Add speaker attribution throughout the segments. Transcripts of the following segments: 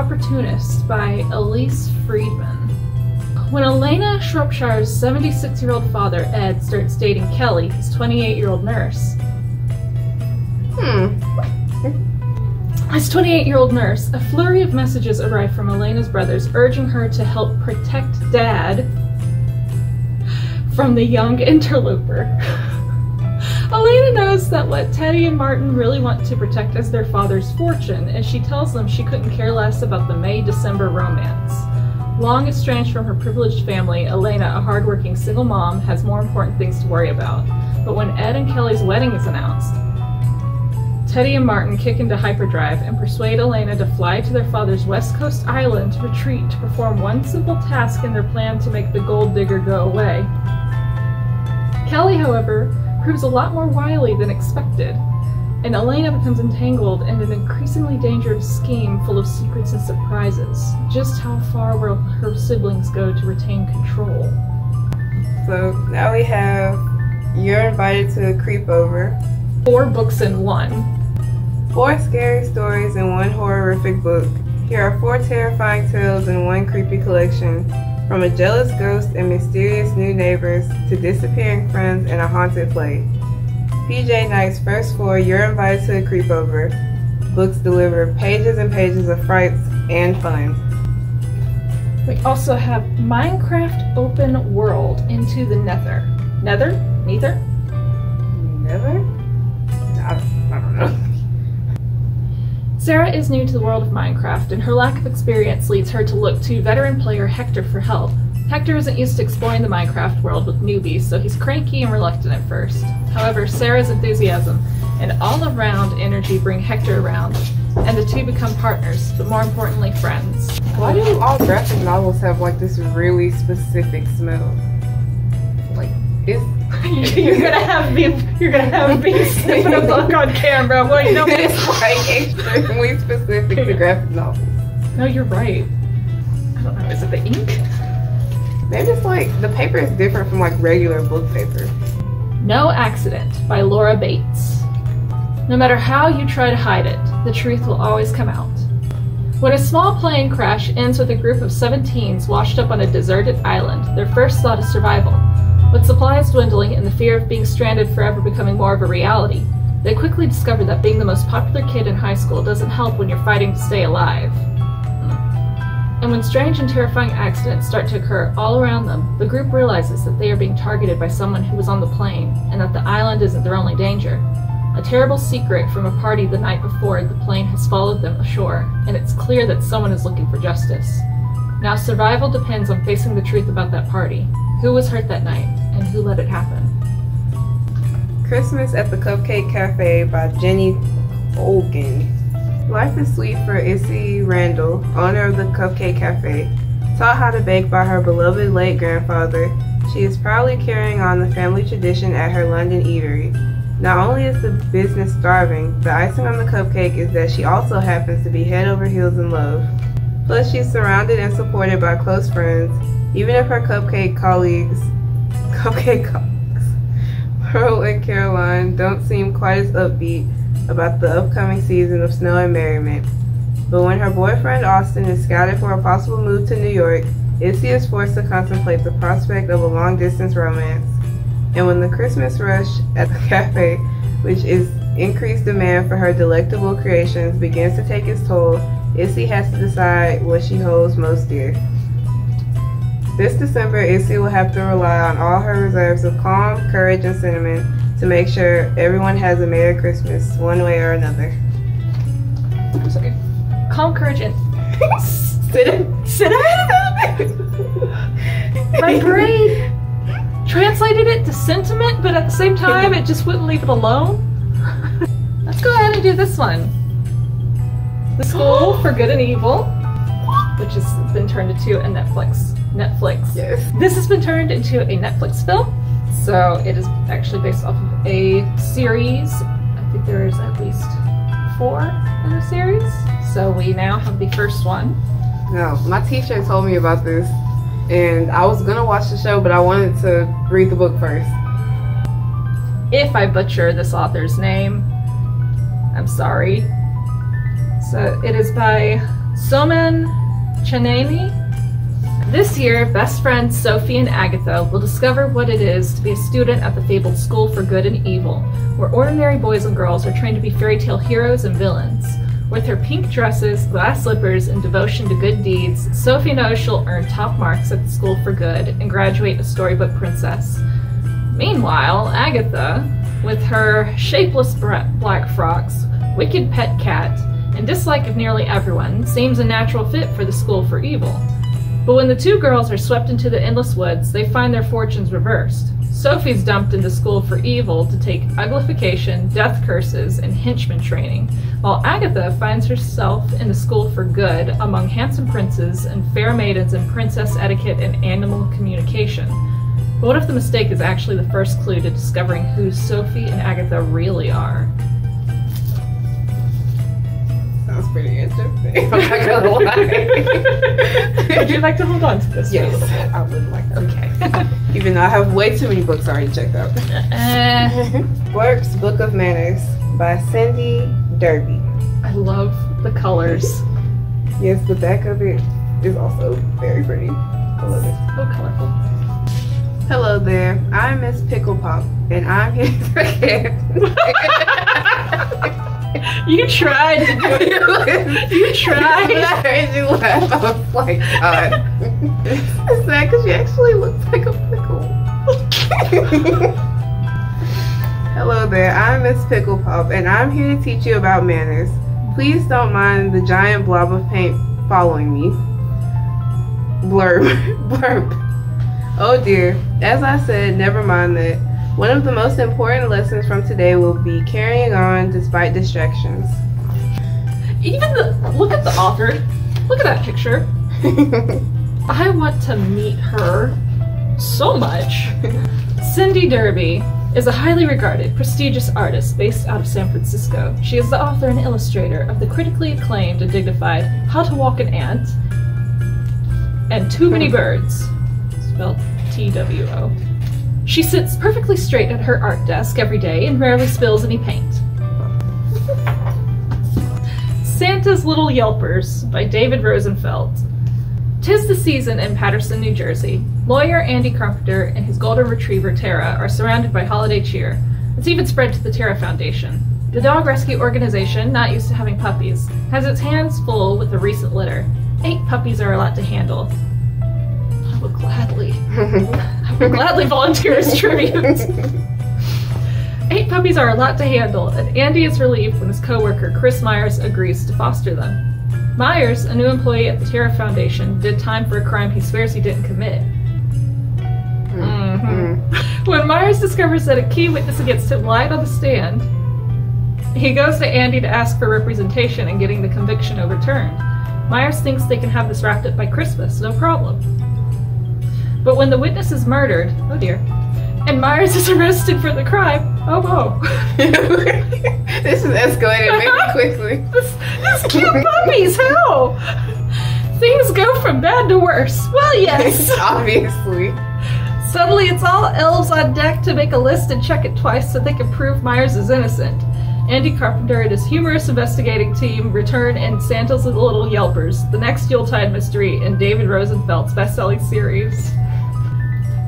Speaker 1: Opportunist by Elise Friedman. When Elena Shropshire's 76-year-old father, Ed, starts dating Kelly, his 28-year-old nurse. As 28-year-old nurse, a flurry of messages arrive from Elena's brothers urging her to help protect Dad from the young interloper. Elena knows that what Teddy and Martin really want to protect is their father's fortune, and she tells them she couldn't care less about the May-December romance. Long estranged from her privileged family, Elena, a hardworking single mom, has more important things to worry about. But when Ed and Kelly's wedding is announced, Teddy and Martin kick into hyperdrive and persuade Elena to fly to their father's West Coast island retreat to perform one simple task in their plan to make the gold digger go away. Kelly, however, proves a lot more wily than expected, and Elena becomes entangled in an increasingly dangerous scheme full of secrets and surprises. Just how far will her siblings go to retain control?
Speaker 2: So now we have You're Invited to a Creepover.
Speaker 1: 4 books in 1.
Speaker 2: 4 scary stories in 1 horrific book. Here are 4 terrifying tales in 1 creepy collection. From a jealous ghost and mysterious new neighbors to disappearing friends and a haunted play. PJ Knight's first 4 You're Invited to a Creepover books deliver pages and pages of frights and fun.
Speaker 1: We also have Minecraft Open World Into the Nether. Nether? Neither?
Speaker 2: Never? I don't know.
Speaker 1: Sarah is new to the world of Minecraft, and her lack of experience leads her to look to veteran player Hector for help. Hector isn't used to exploring the Minecraft world with newbies, so he's cranky and reluctant at first. However, Sarah's enthusiasm and all-around energy bring Hector around, and the two become partners, but more importantly, friends.
Speaker 2: Why do all graphic novels have like this really specific smell? Like, it's...
Speaker 1: you're gonna have me sniffing a book on camera. Well, you know,
Speaker 2: it's like extremely specific to graphic novels.
Speaker 1: No, you're right. I don't know. Is it the ink?
Speaker 2: Maybe it's like the paper is different from like regular book paper.
Speaker 1: No Accident by Laura Bates. No matter how you try to hide it, the truth will always come out. When a small plane crash ends with a group of 7 teens washed up on a deserted island, their first thought is survival. With supplies dwindling and the fear of being stranded forever becoming more of a reality, they quickly discover that being the most popular kid in high school doesn't help when you're fighting to stay alive. And when strange and terrifying accidents start to occur all around them, the group realizes that they are being targeted by someone who was on the plane, and that the island isn't their only danger. A terrible secret from a party the night before the plane has followed them ashore, and it's clear that someone is looking for justice. Now survival depends on facing the truth about that party. Who was hurt that night, and who let it happen?
Speaker 2: Christmas at the Cupcake Café by Jenny Olgan. Life is sweet for Issy Randall, owner of the Cupcake Café. Taught how to bake by her beloved late grandfather, she is proudly carrying on the family tradition at her London eatery. Not only is the business thriving, the icing on the cupcake is that she also happens to be head over heels in love. Plus, she's surrounded and supported by close friends, even if her cupcake colleagues, Pearl and Caroline, don't seem quite as upbeat about the upcoming season of snow and merriment. But when her boyfriend Austin is scouted for a possible move to New York, Issy is forced to contemplate the prospect of a long-distance romance. And when the Christmas rush at the cafe, which is increased demand for her delectable creations, begins to take its toll, Issy has to decide what she holds most dear. This December, Issy will have to rely on all her reserves of calm, courage, and sentiment to make sure everyone has a Merry Christmas, one way or another.
Speaker 1: I'm sorry. Calm, courage, and
Speaker 2: sit.
Speaker 1: My brain translated it to sentiment, but at the same time, it just wouldn't leave it alone. Let's go ahead and do this one. The School for Good and Evil, which has been turned into a Netflix.
Speaker 2: Yes.
Speaker 1: This has been turned into a Netflix film, so it is actually based off of a series. I think there is at least 4 in the series. So we now have the first one.
Speaker 2: No, my teacher told me about this, and I was gonna watch the show, but I wanted to read the book first.
Speaker 1: If I butcher this author's name, I'm sorry. So it is by Somen Chanani. This year, best friends Sophie and Agatha will discover what it is to be a student at the fabled School for Good and Evil, where ordinary boys and girls are trained to be fairy tale heroes and villains. With her pink dresses, glass slippers, and devotion to good deeds, Sophie knows she'll earn top marks at the School for Good and graduate a storybook princess. Meanwhile, Agatha, with her shapeless black frocks, wicked pet cat, and dislike of nearly everyone, seems a natural fit for the School for Evil. But when the two girls are swept into the endless woods, they find their fortunes reversed. Sophie's dumped into School for Evil to take uglification, death curses, and henchman training, while Agatha finds herself in the School for Good among handsome princes and fair maidens in princess etiquette and animal communication. But what if the mistake is actually the first clue to discovering who Sophie and Agatha really are?
Speaker 2: Sounds pretty interesting. I'm not gonna lie.
Speaker 1: Would you like to hold on to this?
Speaker 2: Yes, I would like to.
Speaker 1: Okay.
Speaker 2: Even though I have way too many books already checked out. Blurp's Book of Manners by Cindy Derby.
Speaker 1: I love the colors.
Speaker 2: Yes, the back of it is also very pretty. I love it.
Speaker 1: So colorful.
Speaker 2: Hello there, I'm Miss Pickle Pop, and I'm here to
Speaker 1: You tried to do it. You tried.
Speaker 2: I heard you laugh. I was like, God. It's sad because she actually looks like a pickle. Hello there, I'm Miss Pickle Pop, and I'm here to teach you about manners. Please don't mind the giant blob of paint following me. Blurp. Blurp. Oh dear, as I said, never mind that. One of the most important lessons from today will be carrying on despite distractions.
Speaker 1: Even look at the author. Look at that picture. I want to meet her so much. Cindy Derby is a highly regarded, prestigious artist based out of San Francisco. She is the author and illustrator of the critically acclaimed and dignified How to Walk an Ant and Too Many Birds, spelled T-W-O. She sits perfectly straight at her art desk every day and rarely spills any paint. Santa's Little Yelpers by David Rosenfeld. 'Tis the season in Paterson, New Jersey. Lawyer Andy Carpenter and his golden retriever Tara are surrounded by holiday cheer. It's even spread to the Tara Foundation. The dog rescue organization, not used to having puppies, has its hands full with the recent litter. 8 puppies are a lot to handle. I will gladly volunteer as tribute. 8 puppies are a lot to handle, and Andy is relieved when his co-worker Chris Myers agrees to foster them. Myers, a new employee at the Tara Foundation, did time for a crime he swears he didn't commit. When Myers discovers that a key witness against him lied on the stand, he goes to Andy to ask for representation and getting the conviction overturned. Myers thinks they can have this wrapped up by Christmas, no problem. But when the witness is murdered, oh dear, and Myers is arrested for the crime, oh whoa.
Speaker 2: This is escalating very quickly.
Speaker 1: This cute puppies, how? Things go from bad to worse. Well, yes.
Speaker 2: Obviously.
Speaker 1: Suddenly it's all elves on deck to make a list and check it twice so they can prove Myers is innocent. Andy Carpenter and his humorous investigating team return in Santa's Little Yelpers, the next Yuletide mystery in David Rosenfeld's best-selling series.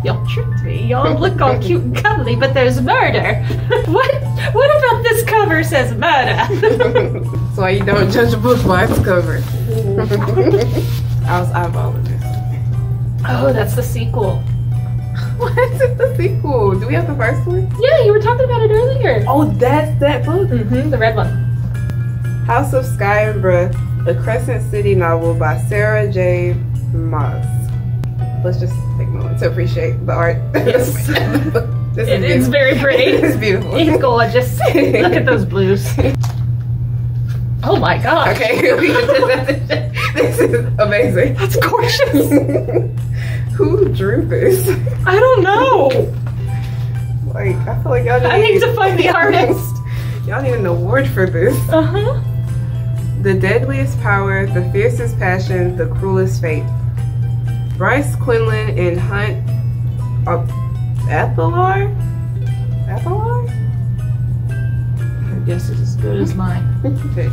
Speaker 1: Y'all tricked me. Y'all look all cute and cuddly, but there's murder. What about this cover says murder?
Speaker 2: That's why you don't judge a book by its cover. I was eyeballing this.
Speaker 1: Oh, that's the sequel.
Speaker 2: What is the sequel? Do we have the first one?
Speaker 1: Yeah, you were talking about it earlier.
Speaker 2: Oh, that's that book?
Speaker 1: The red one.
Speaker 2: House of Sky and Breath, a Crescent City novel by Sarah J. Maas. Let's just take a moment to appreciate the art.
Speaker 1: Yes.
Speaker 2: It
Speaker 1: is very pretty.
Speaker 2: It's beautiful.
Speaker 1: It's gorgeous. Look at those blues. Oh my god.
Speaker 2: Okay, this is amazing.
Speaker 1: That's gorgeous.
Speaker 2: Who drew this?
Speaker 1: I don't know.
Speaker 2: Like, I feel like y'all need...
Speaker 1: I need to find the artist.
Speaker 2: Y'all need an award for this.
Speaker 1: Uh-huh.
Speaker 2: The deadliest power, the fiercest passion, the cruelest fate. Bryce Quinlan and Hunt Athalar?
Speaker 1: guess is as good as mine.
Speaker 2: Okay.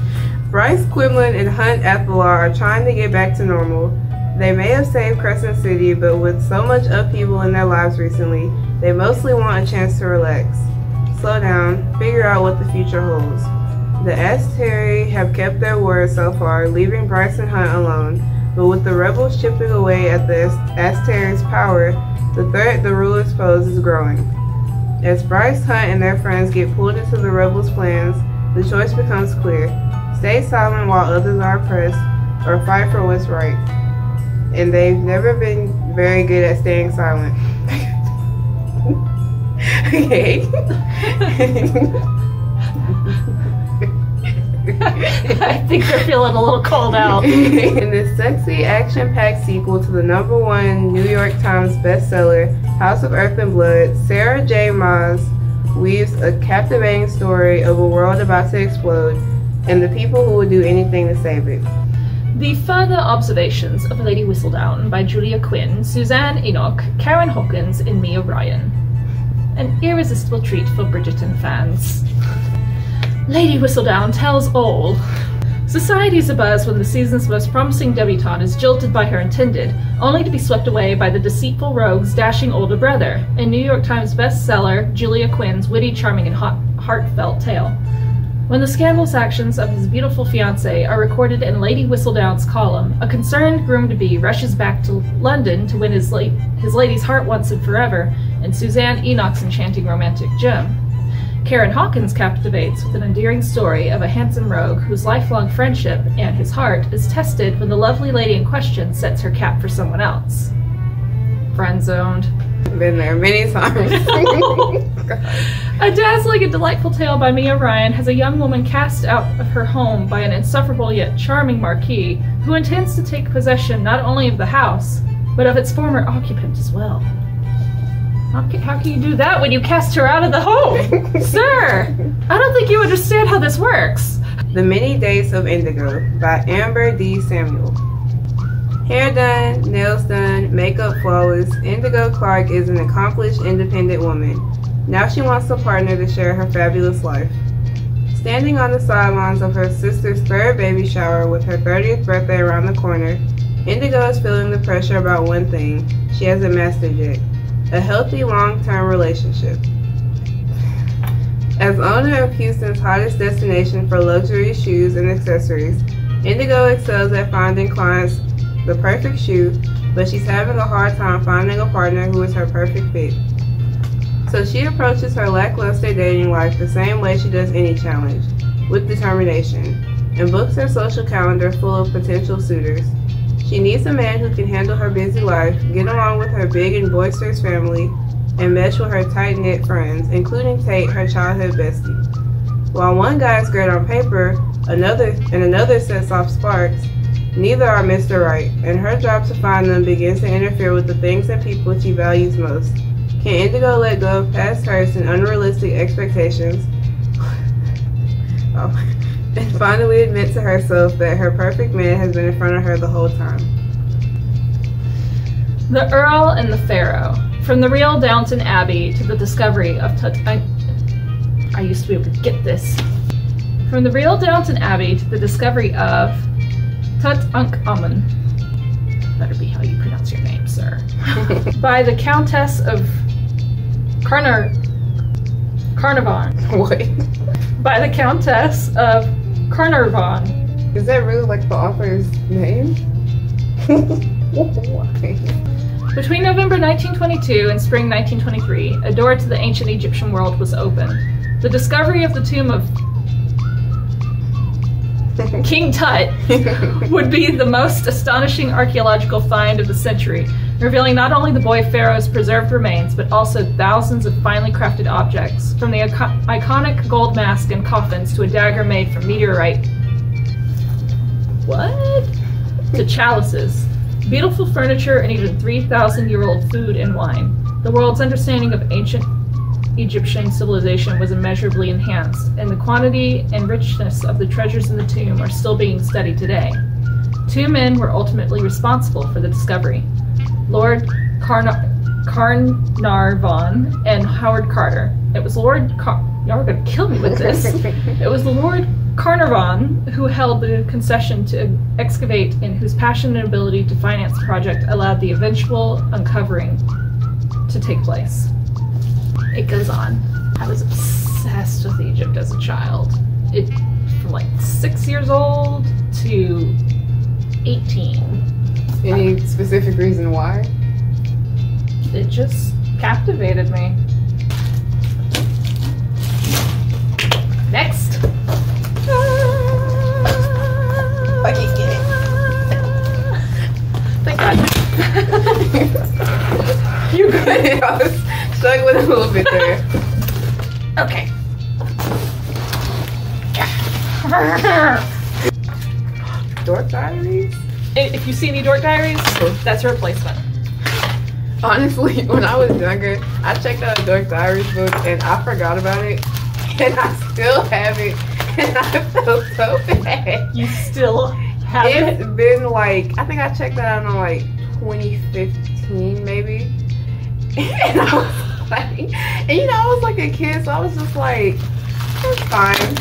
Speaker 2: Bryce, Quinlan, and Hunt Athalar are trying to get back to normal. They may have saved Crescent City, but with so much upheaval in their lives recently, they mostly want a chance to relax. Slow down, figure out what the future holds. The Asteri have kept their word so far, leaving Bryce and Hunt alone, but with the rebels chipping away at the Asteri's power, the threat the rulers pose is growing. As Bryce, Hunt, and their friends get pulled into the rebels' plans, the choice becomes clear. Stay silent while others are oppressed, or fight for what's right. And they've never been very good at staying silent. Okay.
Speaker 1: I think they're feeling a little called out.
Speaker 2: In this sexy, action-packed sequel to the #1 New York Times bestseller, House of Earth and Blood, Sarah J. Maas weaves a captivating story of a world about to explode and the people who would do anything to save it.
Speaker 1: The Further Observations of Lady Whistledown by Julia Quinn, Suzanne Enoch, Karen Hawkins, and Mia Ryan. An irresistible treat for Bridgerton fans. Lady Whistledown tells all. Society's abuzz when the season's most promising debutante is jilted by her intended, only to be swept away by the deceitful rogue's dashing older brother, a New York Times bestseller, Julia Quinn's witty, charming, and heartfelt tale. When the scandalous actions of his beautiful fiancée are recorded in Lady Whistledown's column, a concerned groom-to-be rushes back to London to win his lady's heart once and forever, in Suzanne Enoch's enchanting romantic gem. Karen Hawkins captivates with an endearing story of a handsome rogue whose lifelong friendship and his heart is tested when the lovely lady in question sets her cap for someone else. Friend-zoned.
Speaker 2: Been there many times.
Speaker 1: A dazzling and delightful tale by Mia Ryan has a young woman cast out of her home by an insufferable yet charming marquis who intends to take possession not only of the house, but of its former occupant as well. How can you do that when you cast her out of the home? Sir, I don't think you understand how this works.
Speaker 2: The Many Days of Indigo by Amber D. Samuel. Hair done, nails done, makeup flawless, Indigo Clark is an accomplished, independent woman. Now she wants a partner to share her fabulous life. Standing on the sidelines of her sister's third baby shower with her 30th birthday around the corner, Indigo is feeling the pressure about one thing she hasn't mastered yet: a healthy, long-term relationship. As owner of Houston's hottest destination for luxury shoes and accessories, Indigo excels at finding clients the perfect shoe, but she's having a hard time finding a partner who is her perfect fit. So she approaches her lackluster dating life the same way she does any challenge, with determination, and books her social calendar full of potential suitors. She needs a man who can handle her busy life, get along with her big and boisterous family, and mesh with her tight-knit friends, including Tate, her childhood bestie. While one guy is great on paper, another sets off sparks, neither are Mr. Right, and her job to find them begins to interfere with the things and people she values most. Can Indigo let go of past hurts and unrealistic expectations and finally admit to herself that her perfect man has been in front of her the whole time?
Speaker 1: The Earl and the Pharaoh. From the real Downton Abbey to the discovery of I used to be able to get this. From the real Downton Abbey to the discovery of Tutankhamun. Better be how you pronounce your name, sir. By the Countess of Carnarvon.
Speaker 2: What?
Speaker 1: By the Countess of Carnarvon.
Speaker 2: Is that really like the author's name?
Speaker 1: Between November 1922 and spring 1923, a door to the ancient Egyptian world was opened. The discovery of the tomb of King Tut would be the most astonishing archaeological find of the century, revealing not only the boy Pharaoh's preserved remains, but also thousands of finely crafted objects, from the iconic gold mask and coffins to a dagger made from meteorite. What? To chalices, beautiful furniture, and even 3,000-year-old food and wine. The world's understanding of ancient Egyptian civilization was immeasurably enhanced, and the quantity and richness of the treasures in the tomb are still being studied today. Two men were ultimately responsible for the discovery: Lord Carnarvon and Howard Carter. It was Lord y'all are gonna kill me with this. It was the Lord Carnarvon who held the concession to excavate and whose passion and ability to finance the project allowed the eventual uncovering to take place. It goes on. I was obsessed with Egypt as a child. From like 6 years old to 18.
Speaker 2: Any specific reason why?
Speaker 1: It just captivated me. Next.
Speaker 2: Fucking get it.
Speaker 1: Thank God. You good?
Speaker 2: I was struggling a little bit there.
Speaker 1: Okay.
Speaker 2: Dork Diaries?
Speaker 1: If you see any Dork Diaries, that's a replacement.
Speaker 2: Honestly, when I was younger, I checked out a Dork Diaries book and I forgot about it. And I still have it. And I felt so bad.
Speaker 1: You still have
Speaker 2: It's
Speaker 1: it?
Speaker 2: been like, I think I checked that out in like 2015 maybe. And I was like, and you know, I was like a kid, so I was just like, it's fine.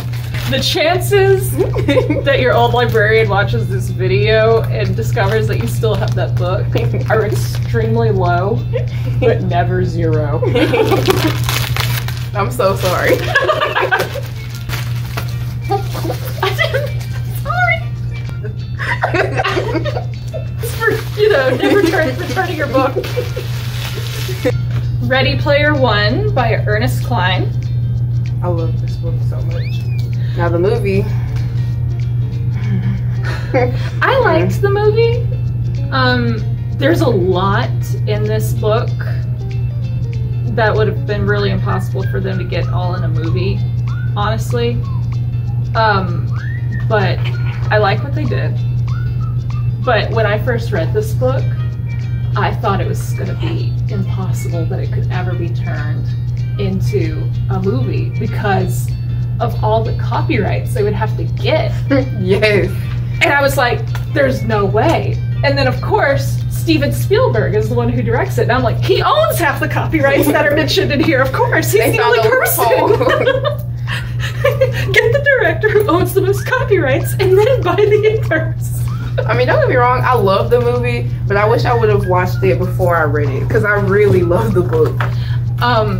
Speaker 1: The chances that your old librarian watches this video and discovers that you still have that book are extremely low, but never zero.
Speaker 2: I'm so sorry.
Speaker 1: Sorry. It's for, never returning your book. Ready Player One by Ernest Cline.
Speaker 2: I love this book so much. Now the movie.
Speaker 1: I liked the movie. There's a lot in this book that would have been really impossible for them to get all in a movie, honestly. But I like what they did. But when I first read this book, I thought it was going to be impossible that it could ever be turned into a movie because of all the copyrights they would have to get.
Speaker 2: Yes.
Speaker 1: And I was like, there's no way. And then of course, Steven Spielberg is the one who directs it. And I'm like, he owns half the copyrights that are mentioned in here. Of course, he's the only person. Get the director who owns the most copyrights and then buy the inverse.
Speaker 2: I mean, don't get me wrong, I love the movie, but I wish I would have watched it before I read it because I really love the book.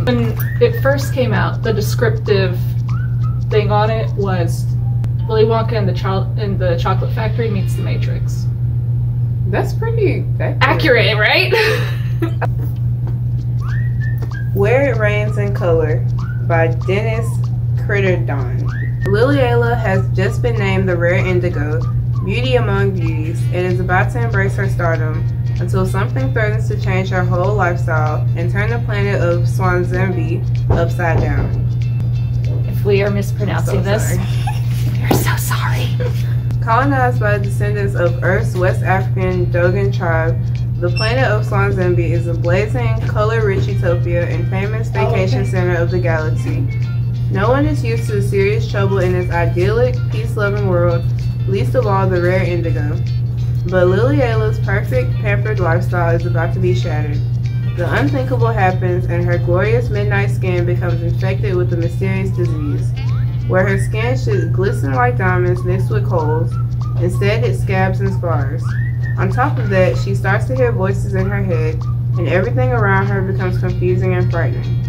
Speaker 1: When it first came out, the descriptive thing on it was Willy Wonka and the Chocolate Factory meets the Matrix.
Speaker 2: That's pretty
Speaker 1: accurate, right?
Speaker 2: Where It Rains in Color by Dennis Critterdon. Liliela has just been named the rare Indigo, beauty among beauties, and is about to embrace her stardom until something threatens to change her whole lifestyle and turn the planet of Swanzembe upside down.
Speaker 1: If we are mispronouncing this, we're so sorry.
Speaker 2: Colonized by descendants of Earth's West African Dogon tribe, the planet of Swanzembe is a blazing, color-rich utopia and famous vacation center of the galaxy. No one is used to the serious trouble in this idyllic, peace-loving world, least of all the rare Indigo. But Liliela's perfect, pampered lifestyle is about to be shattered. The unthinkable happens and her glorious midnight skin becomes infected with a mysterious disease. Where her skin should glisten like diamonds mixed with coals, instead it scabs and scars. On top of that, she starts to hear voices in her head, and everything around her becomes confusing and frightening.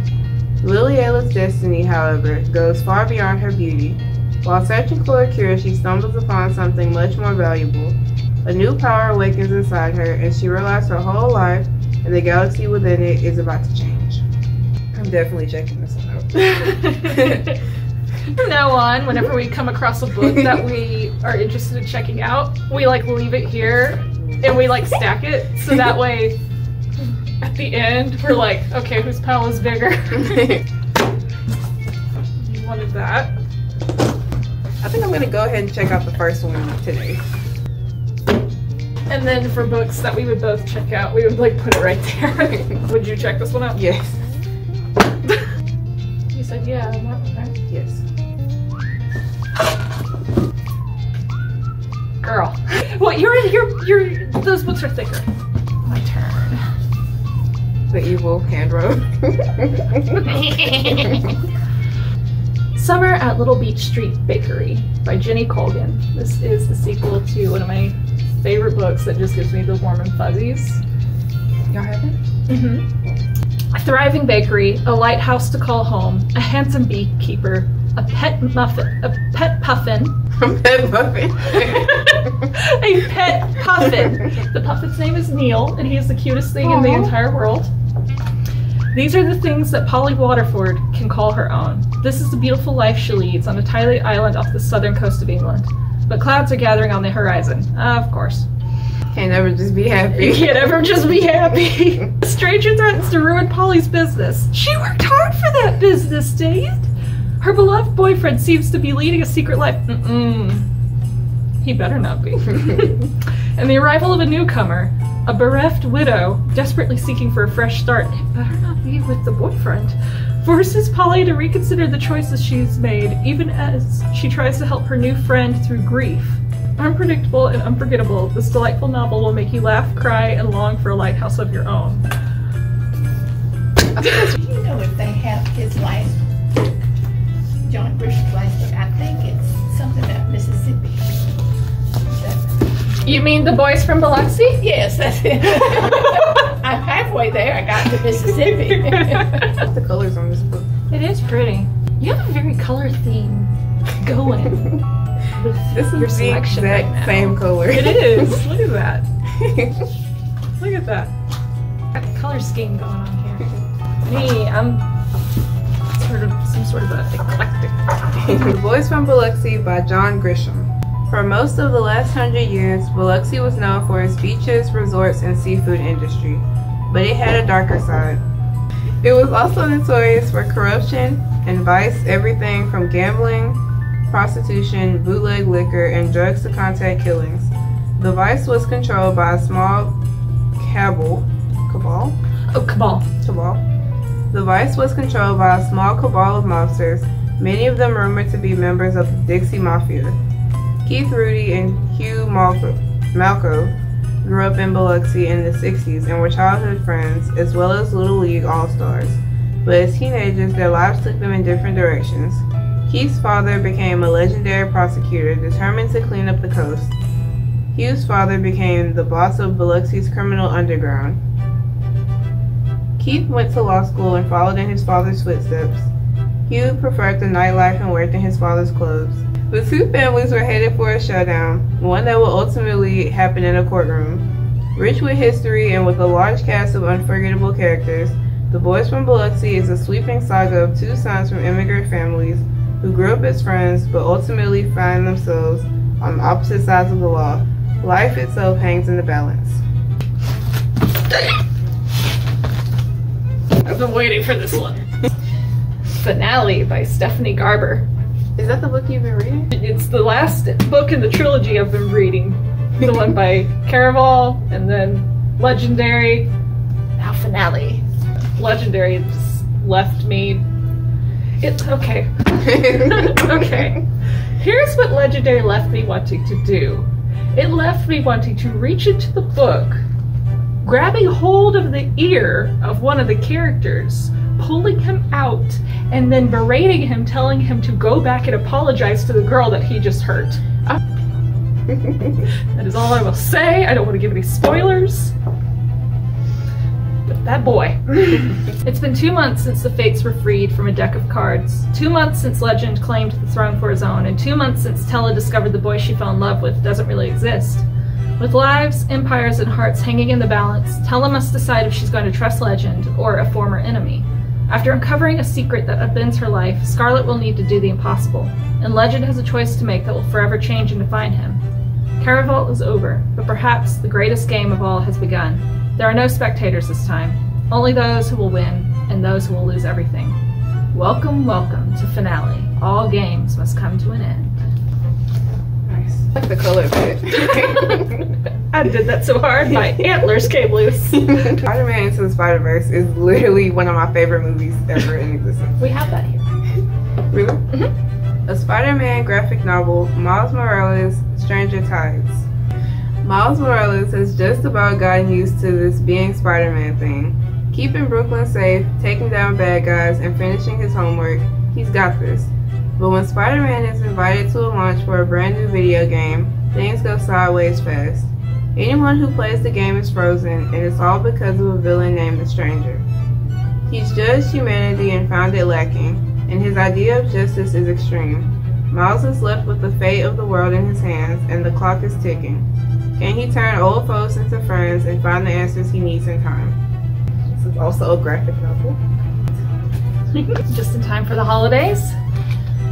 Speaker 2: Liliela's destiny, however, goes far beyond her beauty. While searching for a cure, she stumbles upon something much more valuable. A new power awakens inside her, and she realizes her whole life and the galaxy within it is about to change. I'm definitely checking this one out.
Speaker 1: From now on, whenever we come across a book that we are interested in checking out, we leave it here and we stack it so that way at the end we're like, okay, whose pile is bigger? You wanted that.
Speaker 2: I think I'm gonna go ahead and check out the first one today.
Speaker 1: And then for books that we would both check out, we would put it right there. Would you check this one out?
Speaker 2: Yes.
Speaker 1: You said yeah, right?
Speaker 2: Yes.
Speaker 1: Girl. Well, those books are thicker. My turn.
Speaker 2: The evil hand robe.
Speaker 1: Summer at Little Beach Street Bakery by Jenny Colgan. This is the sequel to one of my favorite books that just gives me the warm and fuzzies.
Speaker 2: Y'all have it?
Speaker 1: Mm-hmm. A thriving bakery, a lighthouse to call home, a handsome beekeeper, a pet puffin.
Speaker 2: A pet puffin.
Speaker 1: A pet puffin. The puffin's name is Neil, and he is the cutest thing in the entire world. These are the things that Polly Waterford can call her own. This is the beautiful life she leads on a tiny island off the southern coast of England. But clouds are gathering on the horizon. Of course.
Speaker 2: Can't ever just be happy.
Speaker 1: Can't ever just be happy. A stranger threatens to ruin Polly's business. She worked hard for that business, Dave. Her beloved boyfriend seems to be leading a secret life. He better not be. And the arrival of a newcomer, a bereft widow, desperately seeking for a fresh start, it better not be with the boyfriend, forces Polly to reconsider the choices she's made, even as she tries to help her new friend through grief. Unpredictable and unforgettable, this delightful novel will make you laugh, cry, and long for a lighthouse of your own.
Speaker 3: Do you know if they have his last book, John Grisham's last book? I think it's something about Mississippi.
Speaker 1: You mean The Boys from Biloxi?
Speaker 3: Yes, that's it. I'm halfway there. I got to Mississippi.
Speaker 2: The colors on this book.
Speaker 1: It is pretty. You have a very color theme going with
Speaker 2: this
Speaker 1: your
Speaker 2: is the
Speaker 1: selection
Speaker 2: exact
Speaker 1: right now.
Speaker 2: same color.
Speaker 1: It is. Look at that. Look at that. Got the color scheme going on here. Me, I'm some sort of a eclectic.
Speaker 2: The Boys from Biloxi by John Grisham. For most of the last 100 years, Biloxi was known for its beaches, resorts, and seafood industry, but it had a darker side. It was also notorious for corruption and vice, everything from gambling, prostitution, bootleg liquor, and drugs to contact killings. The vice was controlled by a small cabal.
Speaker 1: Oh, cabal.
Speaker 2: The vice was controlled by a small cabal of mobsters, many of them rumored to be members of the Dixie Mafia. Keith Rudy and Hugh Malco grew up in Biloxi in the 60s and were childhood friends, as well as Little League All-Stars. But as teenagers, their lives took them in different directions. Keith's father became a legendary prosecutor determined to clean up the coast. Hugh's father became the boss of Biloxi's criminal underground. Keith went to law school and followed in his father's footsteps. Hugh preferred the nightlife and worked in his father's clubs. The two families were headed for a showdown, one that will ultimately happen in a courtroom. Rich with history and with a large cast of unforgettable characters, The Boys from Biloxi is a sweeping saga of two sons from immigrant families who grew up as friends but ultimately find themselves on opposite sides of the law. Life itself hangs in the balance.
Speaker 1: I've been waiting for this one. Finale by Stephanie Garber.
Speaker 2: Is that the book you've been reading?
Speaker 1: It's the last book in the trilogy I've been reading. The one by Caraval, and then Legendary, now Finale. Legendary just left me. It's okay. Okay. Here's what Legendary left me wanting to do. It left me wanting to reach into the book, grabbing hold of the ear of one of the characters, pulling him out, and then berating him, telling him to go back and apologize to the girl that he just hurt. That is all I will say. I don't want to give any spoilers. But that boy. It's been 2 months since the Fates were freed from a deck of cards. 2 months since Legend claimed the throne for his own, and 2 months since Tella discovered the boy she fell in love with doesn't really exist. With lives, empires, and hearts hanging in the balance, Tella must decide if she's going to trust Legend or a former enemy. After uncovering a secret that upends her life, Scarlet will need to do the impossible, and Legend has a choice to make that will forever change and define him. Caraval is over, but perhaps the greatest game of all has begun. There are no spectators this time, only those who will win and those who will lose everything. Welcome, welcome to Finale. All games must come to an end.
Speaker 2: Nice. I like the color of it.
Speaker 1: I did that so hard, my antlers came loose.
Speaker 2: Spider-Man Into the Spider-Verse is literally one of my favorite movies ever in existence.
Speaker 1: We have that here.
Speaker 2: Really?
Speaker 1: Mm-hmm.
Speaker 2: A Spider-Man graphic novel, Miles Morales' Stranger Tides. Miles Morales has just about gotten used to this being Spider-Man thing. Keeping Brooklyn safe, taking down bad guys, and finishing his homework, he's got this. But when Spider-Man is invited to a launch for a brand new video game, things go sideways fast. Anyone who plays the game is frozen, and it's all because of a villain named the Stranger. He's judged humanity and found it lacking, and his idea of justice is extreme. Miles is left with the fate of the world in his hands, and the clock is ticking. Can he turn old foes into friends and find the answers he needs in time? This is also a graphic novel.
Speaker 1: Just in time for the holidays.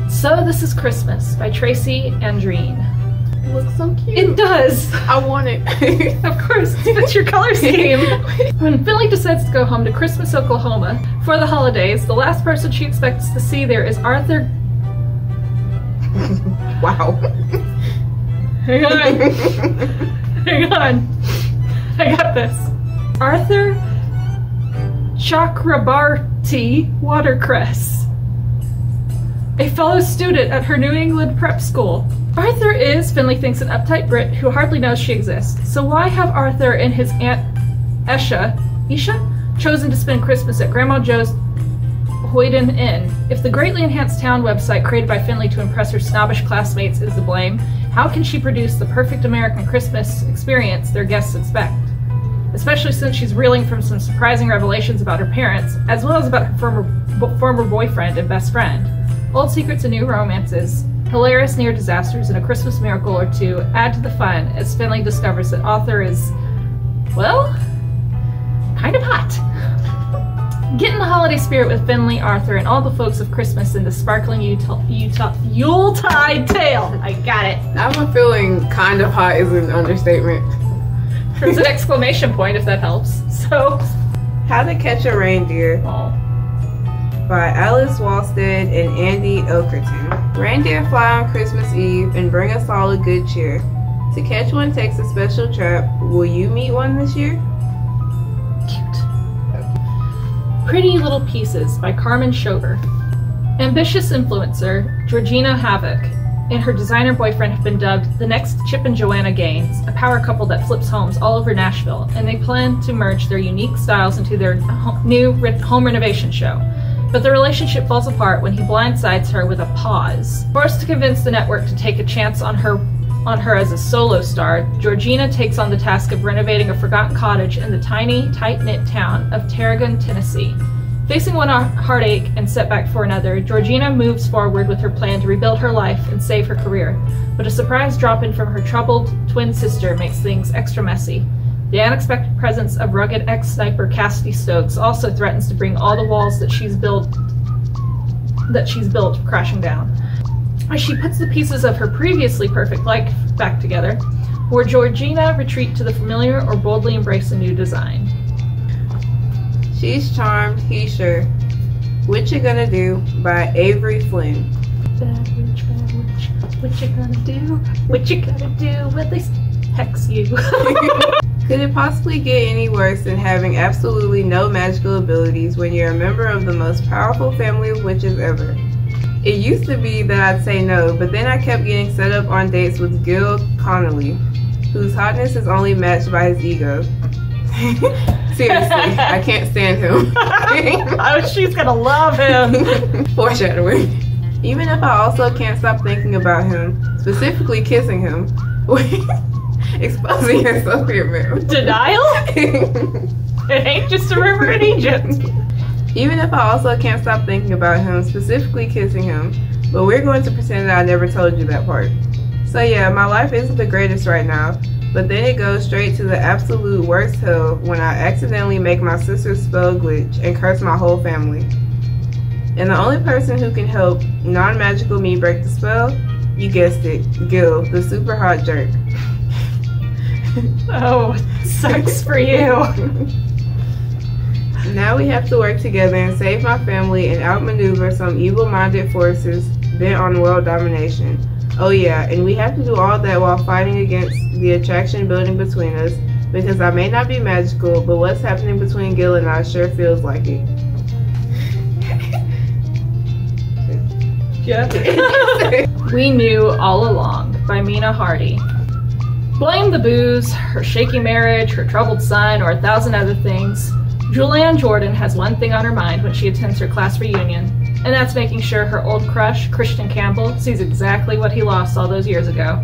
Speaker 1: So This Is Christmas by Tracy Andreen.
Speaker 2: It looks so cute.
Speaker 1: It does!
Speaker 2: I want it.
Speaker 1: Of course, it's your color scheme. When Finley decides to go home to Christmas, Oklahoma for the holidays, the last person she expects to see there is Arthur.
Speaker 2: Wow.
Speaker 1: Hang on. Hang on. I got this. Arthur Chakrabarty Watercress, a fellow student at her New England prep school. Arthur is, Finley thinks, an uptight Brit who hardly knows she exists. So why have Arthur and his Aunt Isha chosen to spend Christmas at Grandma Joe's Hoyden Inn? If the greatly enhanced town website created by Finley to impress her snobbish classmates is to blame, how can she produce the perfect American Christmas experience their guests expect? Especially since she's reeling from some surprising revelations about her parents, as well as about her former boyfriend and best friend. Old secrets and new romances, hilarious near disasters, and a Christmas miracle or two add to the fun as Finley discovers that Arthur is, well, kind of hot. Get in the holiday spirit with Finley, Arthur, and all the folks of Christmas in the sparkling Yuletide tale. I got it.
Speaker 2: I'm feeling kind of hot is an understatement.
Speaker 1: There's an exclamation point if that helps. So,
Speaker 2: How to Catch a Reindeer by Alice Walstead and Andy Elkerton. Reindeer fly on Christmas Eve and bring us all a good cheer. To catch one takes a special trap. Will you meet one this year?
Speaker 1: Cute. Pretty Little Pieces by Carmen Schober. Ambitious influencer Georgina Havoc and her designer boyfriend have been dubbed the next Chip and Joanna Gaines, a power couple that flips homes all over Nashville, and they plan to merge their unique styles into their new home renovation show. But the relationship falls apart when he blindsides her with a pause. Forced to convince the network to take a chance on her as a solo star, Georgina takes on the task of renovating a forgotten cottage in the tiny, tight-knit town of Tarragon, Tennessee. Facing one heartache and setback for another, Georgina moves forward with her plan to rebuild her life and save her career. But a surprise drop-in from her troubled twin sister makes things extra messy. The unexpected presence of rugged ex-sniper Cassidy Stokes also threatens to bring all the walls that she's built crashing down. As she puts the pieces of her previously perfect life back together, will Georgina retreat to the familiar or boldly embrace a new design?
Speaker 2: She's Charmed, He's Sure. Witcha Gonna Do by Avery Flynn.
Speaker 1: Bad witch, what you gonna do? What you gonna do when they hex you?
Speaker 2: Could it possibly get any worse than having absolutely no magical abilities when you're a member of the most powerful family of witches ever? It used to be that I'd say no, but then I kept getting set up on dates with Gil Connolly, whose hotness is only matched by his ego. Seriously, I can't stand him.
Speaker 1: Oh, she's gonna love him.
Speaker 2: Foreshadowing. Even if I also can't stop thinking about him, specifically kissing him, exposing yourself here, man.
Speaker 1: Denial? It ain't just a river in Egypt.
Speaker 2: Even if I also can't stop thinking about him, specifically kissing him, but we're going to pretend that I never told you that part. So yeah, my life isn't the greatest right now, but then it goes straight to the absolute worst hell when I accidentally make my sister's spell glitch and curse my whole family. And the only person who can help non-magical me break the spell, you guessed it, Gil, the super hot jerk.
Speaker 1: Oh, sucks for you.
Speaker 2: Now we have to work together and save my family and outmaneuver some evil-minded forces bent on world domination. Oh yeah, and we have to do all that while fighting against the attraction building between us, because I may not be magical, but what's happening between Gil and I sure feels like it.
Speaker 1: Yeah. We Knew All Along by Mina Hardy. Blame the booze, her shaky marriage, her troubled son, or 1,000 other things. Julianne Jordan has one thing on her mind when she attends her class reunion: And that's making sure her old crush, Christian Campbell, sees exactly what he lost all those years ago.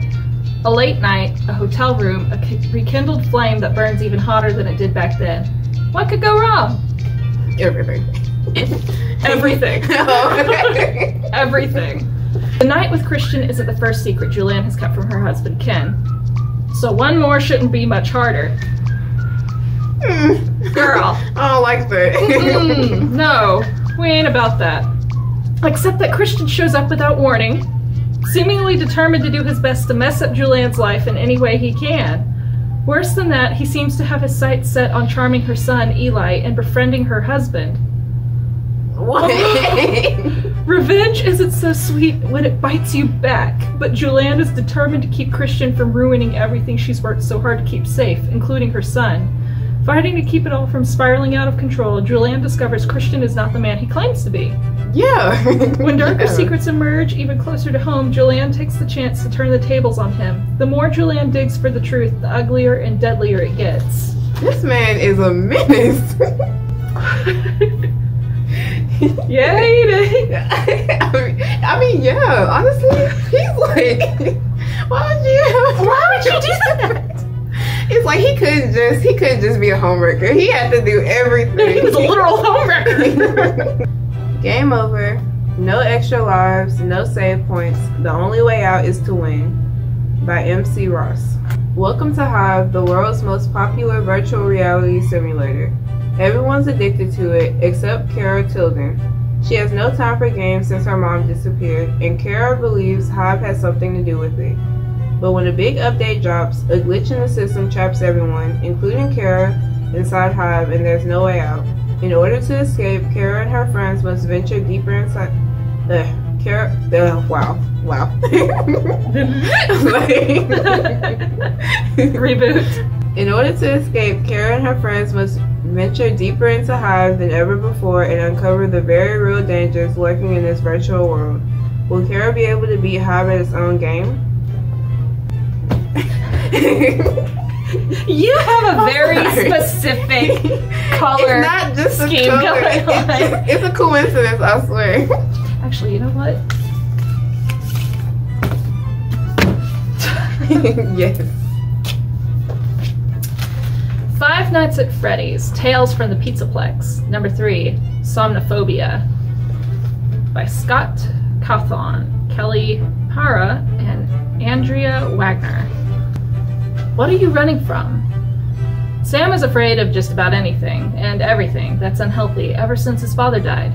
Speaker 1: A late night, a hotel room, a rekindled flame that burns even hotter than it did back then. What could go wrong?
Speaker 2: Everything.
Speaker 1: Everything. Everything. The night with Christian isn't the first secret Julianne has kept from her husband, Ken. So one more shouldn't be much harder. Girl.
Speaker 2: I don't like that.
Speaker 1: No, we ain't about that. Except that Christian shows up without warning, seemingly determined to do his best to mess up Julianne's life in any way he can. Worse than that, he seems to have his sights set on charming her son, Eli, and befriending her husband.
Speaker 2: What?
Speaker 1: Revenge isn't so sweet when it bites you back, but Julianne is determined to keep Christian from ruining everything she's worked so hard to keep safe, including her son. Fighting to keep it all from spiraling out of control, Julianne discovers Christian is not the man he claims to be.
Speaker 2: Yeah.
Speaker 1: When darker secrets emerge, even closer to home, Julianne takes the chance to turn the tables on him. The more Julianne digs for the truth, the uglier and deadlier it gets.
Speaker 2: This man is a menace.
Speaker 1: Yeah, he did.
Speaker 2: I mean, yeah, honestly, he's like, why would you do that? It's like he couldn't just be a homewrecker. He had to do everything.
Speaker 1: He was a literal homewrecker.
Speaker 2: Game over. No extra lives, no save points. The only way out is to win. By MC Ross. Welcome to Hive, the world's most popular virtual reality simulator. Everyone's addicted to it, except Kara Tilden. She has no time for games since her mom disappeared, and Kara believes Hive has something to do with it. But when a big update drops, a glitch in the system traps everyone, including Kara, inside Hive, and there's no way out. In order to escape, Kara and her friends must venture deeper inside... wow.
Speaker 1: Reboot.
Speaker 2: In order to escape, Kara and her friends must venture deeper into Hive than ever before and uncover the very real dangers lurking in this virtual world. Will Kara be able to beat Hive at its own game?
Speaker 1: You have a very specific color
Speaker 2: It's not just a
Speaker 1: scheme
Speaker 2: color.
Speaker 1: going on.
Speaker 2: It's a coincidence, I swear.
Speaker 1: Actually, you know what?
Speaker 2: Yes.
Speaker 1: Five Nights at Freddy's, Tales from the Pizzaplex. Number 3, Somniphobia. By Scott Cawthon, Kelly Hara, and Andrea Wagner. What are you running from? Sam is afraid of just about anything and everything that's unhealthy ever since his father died.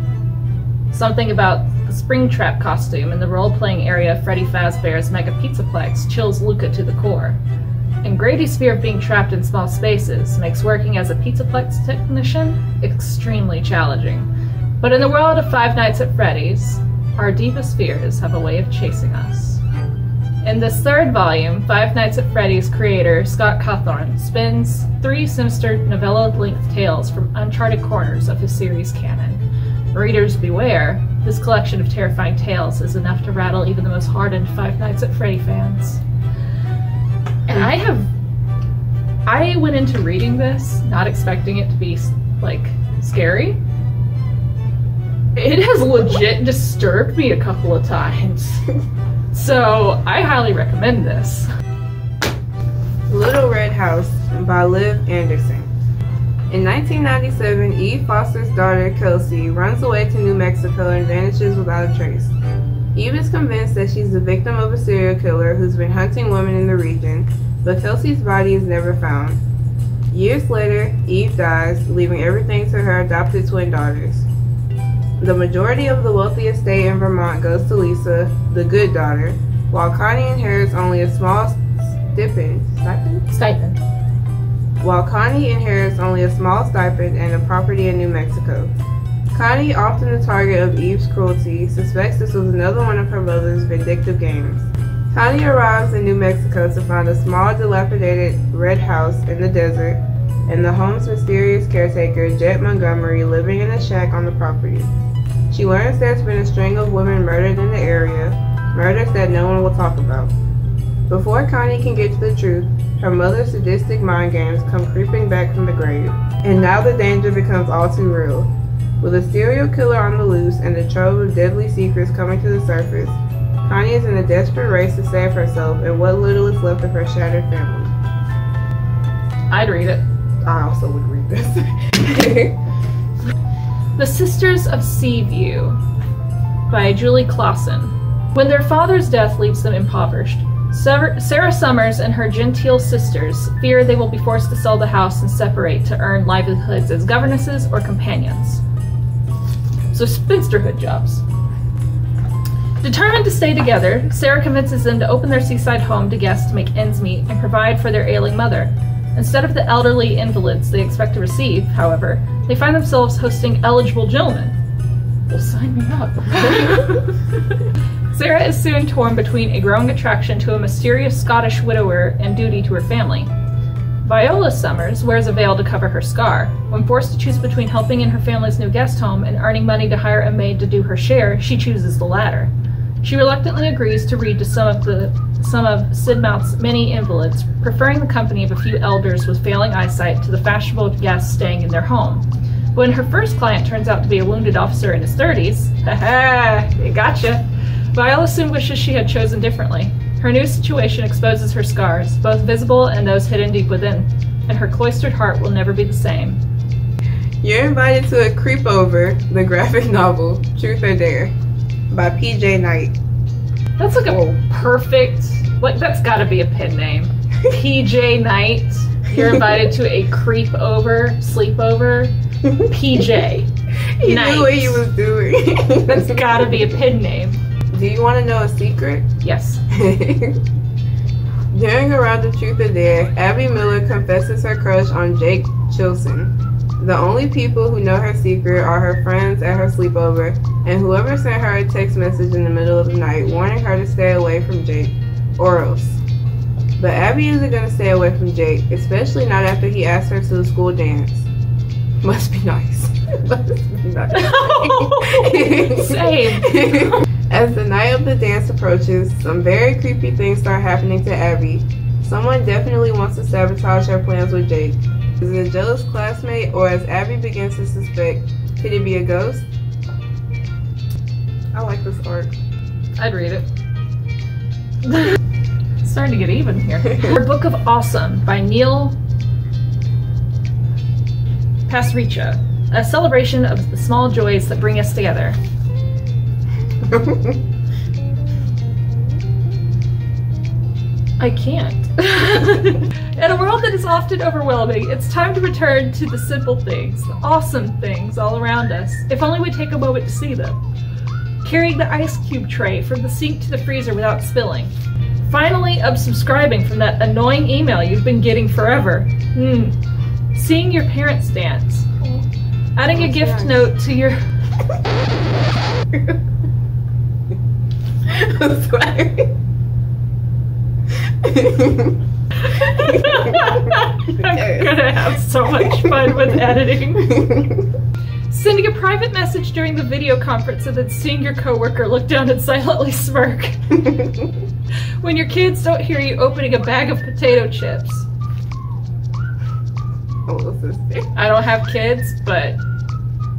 Speaker 1: Something about the Springtrap costume in the role-playing area of Freddy Fazbear's Mega Pizzaplex chills Luca to the core. And Grady's fear of being trapped in small spaces makes working as a Pizzaplex technician extremely challenging. But in the world of Five Nights at Freddy's, our deepest fears have a way of chasing us. In this third volume, Five Nights at Freddy's creator Scott Cawthon spins 3 sinister novella-length tales from uncharted corners of his series canon. Readers beware, this collection of terrifying tales is enough to rattle even the most hardened Five Nights at Freddy fans. And I went into reading this not expecting it to be, like, scary. It has legit disturbed me a couple of times. So, I highly recommend this.
Speaker 2: Little Red House by Liv Anderson. In 1997, Eve Foster's daughter, Kelsey, runs away to New Mexico and vanishes without a trace. Eve is convinced that she's the victim of a serial killer who's been hunting women in the region, but Kelsey's body is never found. Years later, Eve dies, leaving everything to her adopted twin daughters. The majority of the wealthy estate in Vermont goes to Lisa, the good daughter, while Connie inherits only a small stipend and a property in New Mexico. Connie, often the target of Eve's cruelty, suspects this was another one of her mother's vindictive games. Connie arrives in New Mexico to find a small, dilapidated red house in the desert and the home's mysterious caretaker, Jet Montgomery, living in a shack on the property. She learns there's been a string of women murdered in the area, murders that no one will talk about. Before Connie can get to the truth, her mother's sadistic mind games come creeping back from the grave, and now the danger becomes all too real. With With a serial killer on the loose and a trove of deadly secrets coming to the surface, Connie is in a desperate race to save herself and what little is left of her shattered family.
Speaker 1: I'd read it.
Speaker 2: I also would read this.
Speaker 1: The Sisters of Seaview by Julie Clausen. When their father's death leaves them impoverished, Sarah Summers and her genteel sisters fear they will be forced to sell the house and separate to earn livelihoods as governesses or companions. So spinsterhood jobs. Determined to stay together, Sarah convinces them to open their seaside home to guests to make ends meet and provide for their ailing mother. Instead of the elderly invalids they expect to receive, however, they find themselves hosting eligible gentlemen. Well, sign me up. Sarah is soon torn between a growing attraction to a mysterious Scottish widower and duty to her family. Viola Summers wears a veil to cover her scar. When forced to choose between helping in her family's new guest home and earning money to hire a maid to do her share, she chooses the latter. She reluctantly agrees to read to some of Sidmouth's many invalids, preferring the company of a few elders with failing eyesight to the fashionable guests staying in their home. When her first client turns out to be a wounded officer in his 30s, haha, it gotcha, Viola soon wishes she had chosen differently. Her new situation exposes her scars, both visible and those hidden deep within, and her cloistered heart will never be the same.
Speaker 2: You're invited to a Creepover, the graphic novel, Truth or Dare, by PJ Knight.
Speaker 1: That's like a perfect, that's gotta be a pen name. PJ Knight. You're invited to a sleepover. PJ
Speaker 2: He
Speaker 1: Knight.
Speaker 2: knew what he was doing.
Speaker 1: That's gotta be a pen name.
Speaker 2: Do you want to know a secret?
Speaker 1: Yes.
Speaker 2: During a round of Truth or Dare, Abby Miller confesses her crush on Jake Chilson. The only people who know her secret are her friends at her sleepover, and whoever sent her a text message in the middle of the night warning her to stay away from Jake, or else. But Abby isn't going to stay away from Jake, especially not after he asked her to the school dance. Must be nice. Must be nice.
Speaker 1: Same.
Speaker 2: As the night of the dance approaches, some very creepy things start happening to Abby. Someone definitely wants to sabotage her plans with Jake. Is it a jealous classmate, or as Abby begins to suspect, could it be a ghost? I like this art.
Speaker 1: I'd read it. It's starting to get even here. Her Book of Awesome by Neil Pasricha, a celebration of the small joys that bring us together. I can't. In a world that is often overwhelming, it's time to return to the simple things, the awesome things all around us, if only we take a moment to see them. Carrying the ice cube tray from the sink to the freezer without spilling. Finally, unsubscribing from that annoying email you've been getting forever. Seeing your parents dance. Adding a gift note to your...
Speaker 2: I'm sorry.
Speaker 1: I'm gonna have so much fun with editing. Sending a private message during the video conference and then seeing your coworker look down and silently smirk. When your kids don't hear you opening a bag of potato chips. I don't have kids, but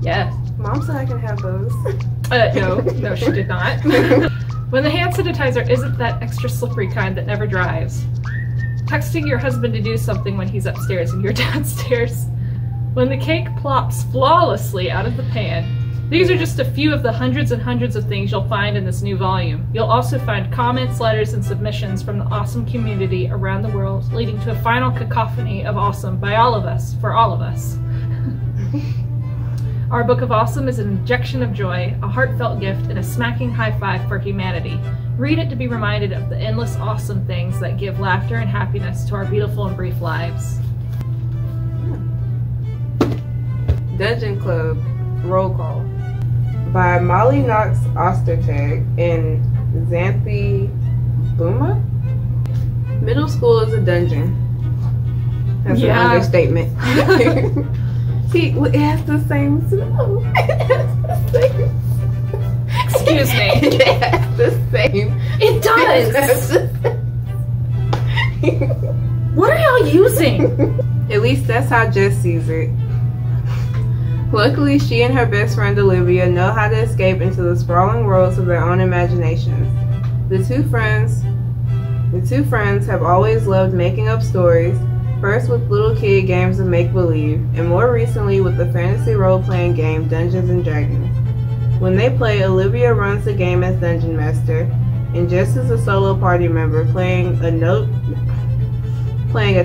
Speaker 1: yes.
Speaker 2: Mom said I can have those.
Speaker 1: No, she did not. When the hand sanitizer isn't that extra slippery kind that never dries. Texting your husband to do something when he's upstairs and you're downstairs. When the cake plops flawlessly out of the pan. These are just a few of the hundreds and hundreds of things you'll find in this new volume. You'll also find comments, letters, and submissions from the awesome community around the world, leading to a final cacophony of awesome by all of us, for all of us. Our Book of Awesome is an injection of joy, a heartfelt gift, and a smacking high five for humanity. Read it to be reminded of the endless awesome things that give laughter and happiness to our beautiful and brief lives.
Speaker 2: Dungeon Club, Roll Call, by Molly Knox Ostertag and Xanthi Buma. Middle school is a dungeon. That's an understatement. See, it has the same smell.
Speaker 1: Excuse me.
Speaker 2: It has the same.
Speaker 1: It does! What are y'all using?
Speaker 2: At least that's how Jess sees it. Luckily, she and her best friend Olivia know how to escape into the sprawling worlds of their own imaginations. The two friends have always loved making up stories, first with little kid games of make-believe, and more recently with the fantasy role-playing game Dungeons & Dragons. When they play, Olivia runs the game as Dungeon Master, and Jess is a solo party member playing a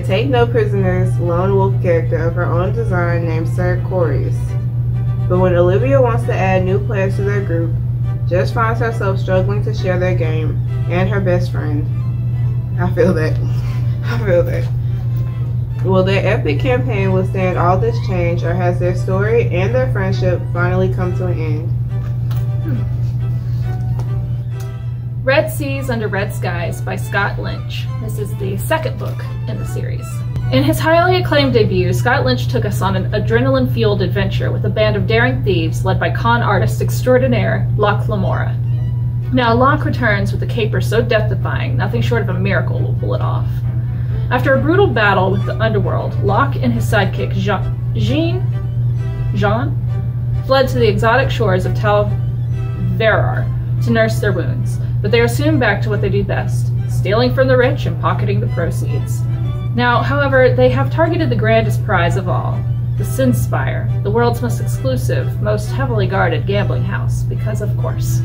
Speaker 2: Take No Prisoners lone wolf character of her own design named Sir Corius. But when Olivia wants to add new players to their group, Jess finds herself struggling to share their game and her best friend. I feel that. Will their epic campaign withstand all this change, or has their story and their friendship finally come to an end?
Speaker 1: Red Seas Under Red Skies by Scott Lynch. This is the second book in the series. In his highly acclaimed debut, Scott Lynch took us on an adrenaline-fueled adventure with a band of daring thieves led by con artist extraordinaire Locke Lamora. Now, Locke returns with a caper so death-defying, nothing short of a miracle will pull it off. After a brutal battle with the underworld, Locke and his sidekick Jean fled to the exotic shores of Tal Verar to nurse their wounds, but they are soon back to what they do best, stealing from the rich and pocketing the proceeds. Now, however, they have targeted the grandest prize of all, the Sin Spire, the world's most exclusive, most heavily guarded gambling house, because of course.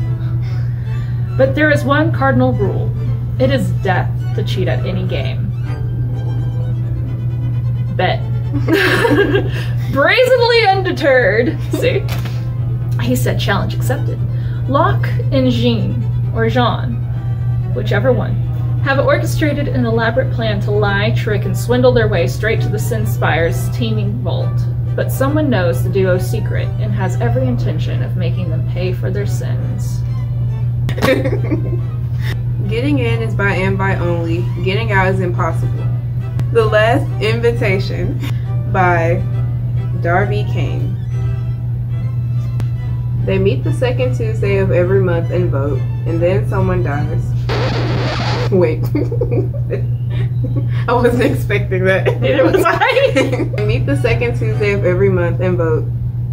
Speaker 1: But there is one cardinal rule. It is death to cheat at any game. Bet. Brazenly undeterred. See? He said challenge accepted. Locke and Jean, whichever one, have orchestrated an elaborate plan to lie, trick, and swindle their way straight to the Sin Spire's teeming vault. But someone knows the duo's secret and has every intention of making them pay for their sins.
Speaker 2: Getting in is by invite only. Getting out is impossible. The Last Invitation by Darby Kane. They meet the second Tuesday of every month and vote, and then someone dies. Wait. I wasn't expecting that.
Speaker 1: Neither was I.
Speaker 2: They meet the second Tuesday of every month and vote,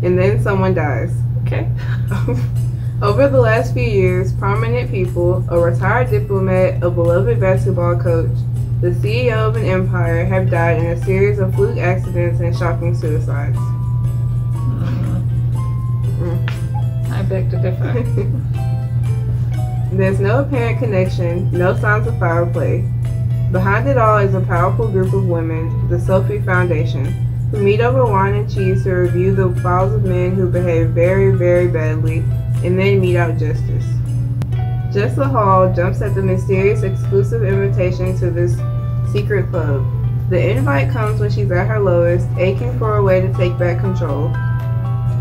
Speaker 2: and then someone dies.
Speaker 1: Okay.
Speaker 2: Over the last few years, prominent people, a retired diplomat, a beloved basketball coach, the CEO of an empire, have died in a series of fluke accidents and shocking suicides.
Speaker 1: I beg to differ.
Speaker 2: There's no apparent connection, no signs of foul play. Behind it all is a powerful group of women, the Sophie Foundation, who meet over wine and cheese to review the files of men who behave very, very badly, and then mete out justice. Jessa Hall jumps at the mysterious exclusive invitation to this secret club. The invite comes when she's at her lowest, aching for a way to take back control.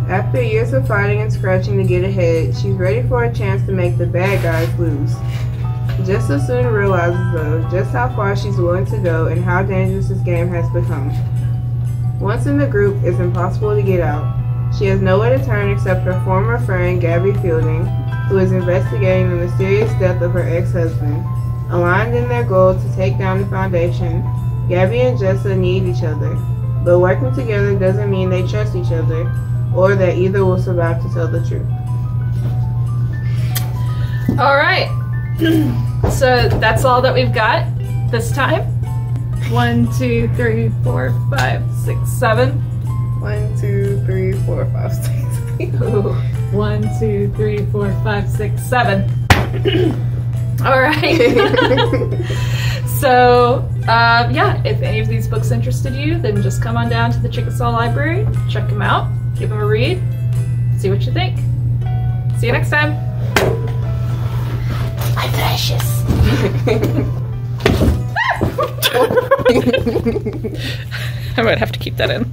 Speaker 2: After years of fighting and scratching to get ahead, she's ready for a chance to make the bad guys lose. Jessa soon realizes, though, just how far she's willing to go and how dangerous this game has become. Once in the group, it's impossible to get out. She has nowhere to turn except her former friend, Gabby Fielding, who is investigating the mysterious death of her ex-husband. Aligned in their goal to take down the Foundation, Gabby and Jessa need each other, but working together doesn't mean they trust each other, or that either will survive to tell the truth.
Speaker 1: Alright. So that's all that we've got this time. 1, 2, 3, 4, 5, 6, 7.
Speaker 2: 1, 2, 3, 4, 5, 6.
Speaker 1: Ooh. 1, 2, 3, 4, 5, 6, 7. Alright. So, yeah, if any of these books interested you, then just come on down to the Chickasaw Library, check them out, give them a read, see what you think. See you next time.
Speaker 3: My precious.
Speaker 1: I might have to keep that in.